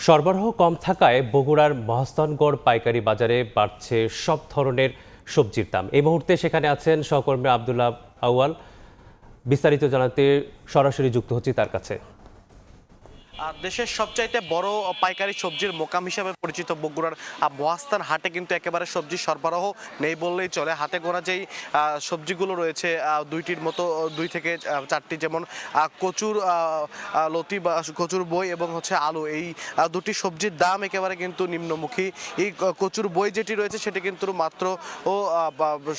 সরবরাহ কম থাকায় বগুড়ার মহাস্থানগড় পাইকারি বাজারে বাড়ছে সব ধরনের সবজির দাম। এই মুহূর্তে সেখানে আছেন সহকর্মী আব্দুল্লাহ আউয়াল। বিস্তারিত জানাতে সরাসরি যুক্ত হচ্ছি তার কাছে। দেশের সবচাইতে বড় পাইকারি সবজির মোকাম হিসেবে পরিচিত বগুড়ার মহাস্থান হাটে কিন্তু একেবারে সবজি সরবরাহ নেই বললেই চলে। হাতে গোনা যেই সবজিগুলো রয়েছে দুইটির মতো, দুই থেকে চারটি, যেমন কচুর লতি বা কচুর বই এবং হচ্ছে আলু, এই দুটি সবজির দাম একেবারে কিন্তু নিম্নমুখী। এই কচুর বই যেটি রয়েছে সেটি কিন্তু মাত্র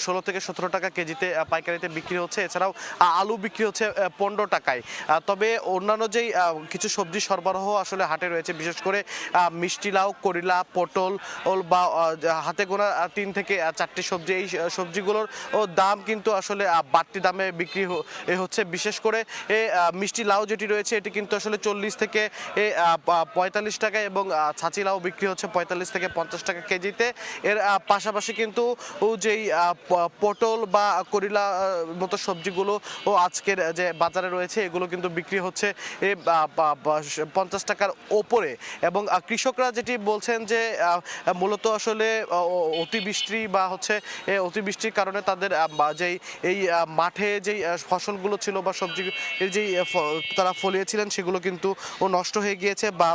16 থেকে 17 টাকা কেজিতে পাইকারিতে বিক্রি হচ্ছে। এছাড়াও আলু বিক্রি হচ্ছে 15 টাকায়। তবে অন্যান্য যেই কিছু সবজি সরবরাহ আসলে হাটে রয়েছে, বিশেষ করে মিষ্টি লাউ, করলা, পটল বা হাতে গোনা 3 থেকে 4টি সবজি, এই সবজিগুলোর দাম কিন্তু আসলে বাড়তি দামে বিক্রি হচ্ছে। বিশেষ করে মিষ্টি লাউ যেটি রয়েছে এটি কিন্তু আসলে 40 থেকে 45 টাকা এবং ছাঁচি লাউ বিক্রি হচ্ছে 45 থেকে 50 টাকা কেজিতে। এর পাশাপাশি কিন্তু যেই পটল বা করলা মতো সবজিগুলো আজকের যে বাজারে রয়েছে এগুলো কিন্তু বিক্রি হচ্ছে 50 টাকার ওপরে। এবং কৃষকরা যেটি বলছেন যে মূলত আসলে অতিবৃষ্টি বা হচ্ছে অতিবৃষ্টির কারণে তাদের যেই এই মাঠে যেই ফসলগুলো ছিল বা সবজি যেই তারা ফলিয়েছিলেন সেগুলো কিন্তু নষ্ট হয়ে গিয়েছে বা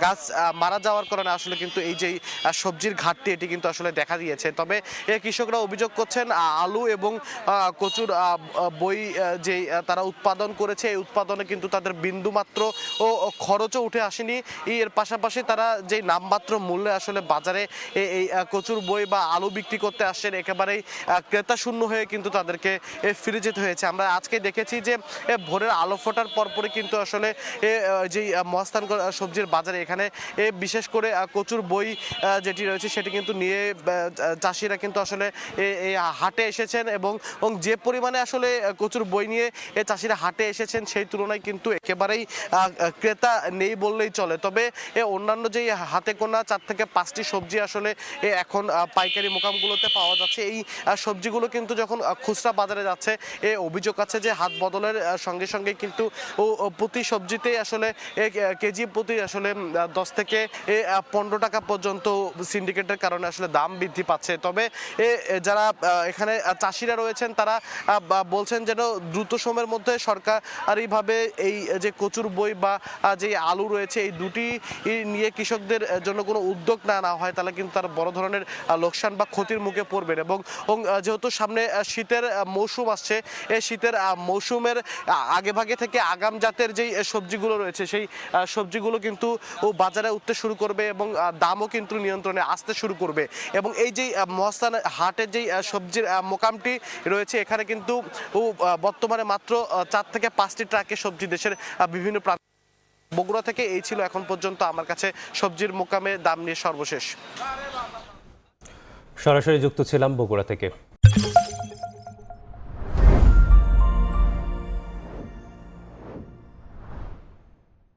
গাছ মারা যাওয়ার কারণে আসলে কিন্তু এই যেই সবজির ঘাটতি এটি কিন্তু আসলে দেখা দিয়েছে। তবে কৃষকরা অভিযোগ করছেন আলু এবং কচুর বই যেই তারা উৎপাদন করেছে এই উৎপাদনে কিন্তু তাদের বিন্দুমাত্র খরচও উঠে আসেনি। এর পাশাপাশি তারা যে নামমাত্র মূল্যে আসলে বাজারে এই কচুর বই বা আলু বিক্রি করতে আসছেন, একেবারেই ক্রেতা শূন্য হয়ে কিন্তু তাদেরকে ফিরে যেতে হয়েছে। আমরা আজকে দেখেছি যে ভোরের আলো ফোটার পরপরই কিন্তু আসলে যেই মহাস্থানগড় সবজির বাজারে এখানে বিশেষ করে কচুর বই যেটি রয়েছে সেটি কিন্তু নিয়ে চাষিরা কিন্তু আসলে এই হাটে এসেছেন এবং যে পরিমাণে আসলে কচুর বই নিয়ে চাষিরা হাটে এসেছেন সেই তুলনায় কিন্তু একেবারেই ক্রেতা নেই বললেই চলে। তবে অন্যান্য যেই হাতে গোনা 4 থেকে 5টি সবজি আসলে এখন পাইকারি মোকামগুলোতে পাওয়া যাচ্ছে, এই সবজিগুলো কিন্তু যখন খুচরা বাজারে যাচ্ছে অভিযোগ আছে যে হাত বদলের সঙ্গে সঙ্গে কিন্তু প্রতি সবজিতে আসলে কেজি প্রতি আসলে 10 থেকে 15 টাকা পর্যন্ত সিন্ডিকেটের কারণে আসলে দাম বৃদ্ধি পাচ্ছে। তবে যারা এখানে চাষিরা রয়েছেন তারা বলছেন যেন দ্রুত সময়ের মধ্যে সরকারিভাবে এই যে কচুর বই বা যে আলু রয়েছে এই দুটি নিয়ে কৃষকদের জন্য কোনো উদ্যোগ না নেওয়া হয় তাহলে কিন্তু তার বড় ধরনের লোকসান বা ক্ষতির মুখে পড়বেন। এবং যেহেতু সামনে শীতের মৌসুম আসছে, এই শীতের মৌসুমের আগেভাগে থেকে আগাম জাতের যেই সবজিগুলো রয়েছে সেই সবজিগুলো কিন্তু বাজারে উঠতে শুরু করবে এবং দামও কিন্তু নিয়ন্ত্রণে আসতে শুরু করবে। এবং এই যেই মহাস্থান হাটের যেই সবজির মোকামটি রয়েছে এখানে কিন্তু বর্তমানে মাত্র 4 থেকে 5টি ট্রাকে সবজি দেশের বিভিন্ন প্রান্ত। বগুড়া থেকে এই ছিল এখন পর্যন্ত আমার কাছে সবজির মোকামে দাম নিয়ে সর্বশেষ। সরাসরি যুক্ত ছিলাম বগুড়া থেকে।